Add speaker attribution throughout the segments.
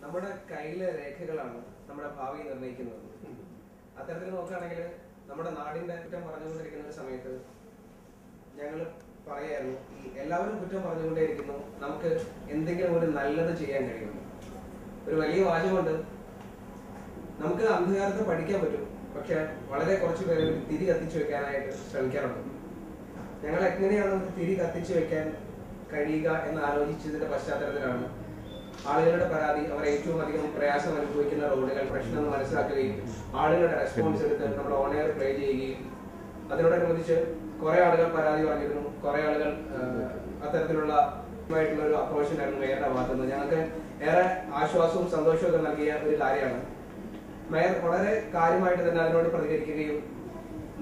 Speaker 1: നമ്മുടെ കയ്യിലെ രേഖകളാണ് നമ്മുടെ ഭാവി നിർണ്ണയിക്കുന്നത്. അത്തരത്തിൽ നോക്കുകയാണെങ്കിൽ നമ്മുടെ നാടിന്റെ കുറ്റം പറഞ്ഞുകൊണ്ടിരിക്കുന്ന ഒരു സമയത്ത് ഞങ്ങൾ പറയായിരുന്നു, ഈ എല്ലാവരും കുറ്റം പറഞ്ഞുകൊണ്ടേയിരിക്കുന്നു, നമുക്ക് എന്തെങ്കിലും ഒരു നല്ലത് ചെയ്യാൻ കഴിയുന്നു. ഒരു വലിയ വാചകമുണ്ട്, നമുക്ക് അന്ധകാരത്തെ പഠിക്കാൻ പറ്റും, പക്ഷെ വളരെ കുറച്ച് പേര് തിരി കത്തിച്ചു വെക്കാനായിട്ട് ശ്രമിക്കാറുണ്ട്. ഞങ്ങൾ എങ്ങനെയാണ് തിരി കത്തിച്ചു വെക്കാൻ കഴിയുക എന്ന് ആലോചിച്ചതിന്റെ പശ്ചാത്തലത്തിലാണ് ആളുകളുടെ പരാതി, അവർ ഏറ്റവും അധികം പ്രയാസം അനുഭവിക്കുന്ന റോഡുകൾ പ്രശ്നം മനസ്സിലാക്കുകയും ആളുകളുടെ റെസ്പോൺസ് എടുത്ത് നമ്മൾ ഓൺ എയർ പ്ലേ ചെയ്യുകയും അതിനോടനുബന്ധിച്ച് കുറെ ആളുകൾ പരാതി പറഞ്ഞിരുന്നു. കുറെ ആളുകൾ അത്തരത്തിലുള്ള ഒരു അപ്രോച്ചിനായിരുന്നു മേയറുടെ ഭാഗത്തുനിന്ന്. ഞങ്ങൾക്ക് ഏറെ ആശ്വാസവും സന്തോഷവും ഒക്കെ നൽകിയ ഒരു കാര്യമാണ്. മേയർ വളരെ കാര്യമായിട്ട് തന്നെ അതിനോട് പ്രതികരിക്കുകയും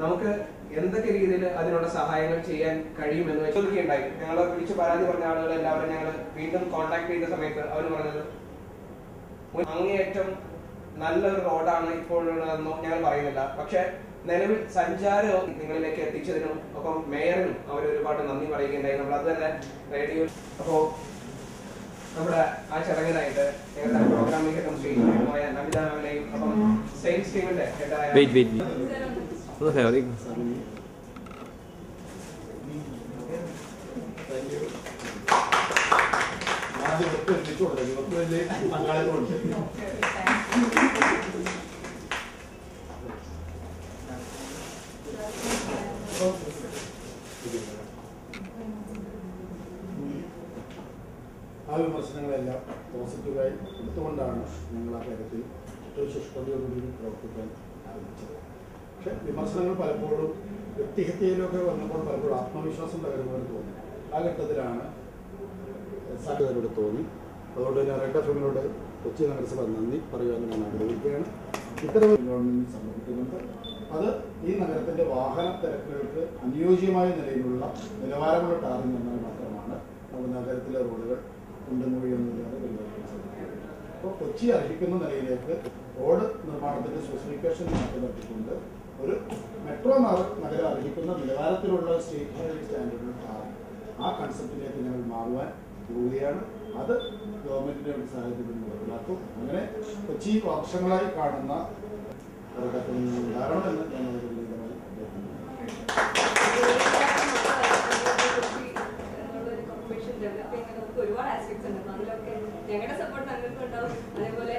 Speaker 1: നമുക്ക് എന്തൊക്കെ രീതിയിൽ അതിനുള്ള സഹായങ്ങൾ ചെയ്യാൻ കഴിയുമെന്ന് വെച്ചുണ്ടായി. ഞങ്ങൾ വിളിച്ച് പരാതി പറഞ്ഞ ആളുകൾ എല്ലാവരും ഞങ്ങൾ വീണ്ടും കോൺടാക്ട് ചെയ്ത സമയത്ത് അവർ പറഞ്ഞത് അങ്ങേയറ്റം നല്ലൊരു റോഡാണ് ഇപ്പോഴുള്ളതെന്നോ ഞങ്ങൾ പറയുന്നില്ല, പക്ഷെ നിലവിൽ സഞ്ചാരം നിങ്ങളിലേക്ക് എത്തിച്ചതിനും ഒപ്പം മേയറിനും അവർ ഒരുപാട് നന്ദി പറയുകയുണ്ടായി. നമ്മൾ അത് തന്നെ റേഡിയോ. അപ്പോ നമ്മുടെ ആ ചടങ്ങിനായിട്ട് ഞങ്ങളുടെ പ്രോഗ്രാമിംഗ് കമ്മിറ്റിയുമായ നമിത മാമിനെയും അപ്പം സെയിൽസ് ടീമിന്റെ ഹെഡായ
Speaker 2: ആ വിമർശനങ്ങളെല്ലാം പോസിറ്റീവായി എടുത്തുകൊണ്ടാണ് ഞങ്ങൾ ആ കാര്യത്തിൽ ഏറ്റവും ശുഷ്കതയോടുകൂടി പ്രവർത്തിക്കാൻ ആരംഭിച്ചത്. പക്ഷെ വിമർശനങ്ങൾ പലപ്പോഴും വ്യക്തിഹത്യയിലൊക്കെ വന്നപ്പോൾ പലപ്പോഴും ആത്മവിശ്വാസം തകരുന്നവർ തോന്നി. ആ ഘട്ടത്തിലാണ് സാധ്യതയോട് തോന്നി. അതുകൊണ്ട് തന്നെ റെഡ് എഫ്എമ്മിനോട് കൊച്ചി നഗരസഭ നന്ദി പറയുവാൻ ഞാൻ ആഗ്രഹിക്കുകയാണ്. ഇത്തരം ഗവൺമെൻറ് സമർപ്പിക്കുന്നുണ്ട്. അത് ഈ നഗരത്തിൻ്റെ വാഹന തിരക്കുകൾക്ക് അനുയോജ്യമായ നിലയിലുള്ള നിലവാരമുള്ള ടാറിംഗ് എന്നാൽ മാത്രമാണ് നമ്മുടെ നഗരത്തിലെ റോഡുകൾ കുണ്ടുമൊഴിയൊന്നുമില്ലാതെ പരിപാലിക്കാൻ സാധിക്കുന്നത്. അപ്പോൾ കൊച്ചി അർഹിക്കുന്ന നിലയിലേക്ക് റോഡ് നിർമ്മാണത്തിൻ്റെ സ്പെസിഫിക്കേഷൻ മാറ്റി നിർത്തിക്കൊണ്ട് ഒരു മെട്രോ നഗരം അർഹിക്കുന്ന നിലവാരത്തിലുള്ള സ്റ്റേറ്റ് ഹൈവേ സ്റ്റാൻഡേർഡ് ടാറിംഗ് ആ കൺസെപ്റ്റിലേക്ക് ഞങ്ങൾ മാറുവാൻ പോവുകയാണ്. അത് ഗവൺമെൻറ്റിൻ്റെ ഒരു സാഹചര്യം നടപ്പിലാക്കും. അങ്ങനെ കൊച്ചി വർഷങ്ങളായി കാണുന്ന ഉണ്ടാകണമെന്ന് ഞങ്ങൾ വിനീതമായി
Speaker 3: ഒരുപാട് ആസ്പെക്ട്സ് ഉണ്ട്. അതിലൊക്കെ ഞങ്ങളുടെ സപ്പോർട്ട് ഞങ്ങൾക്ക് ഉണ്ടാവും. അതേപോലെ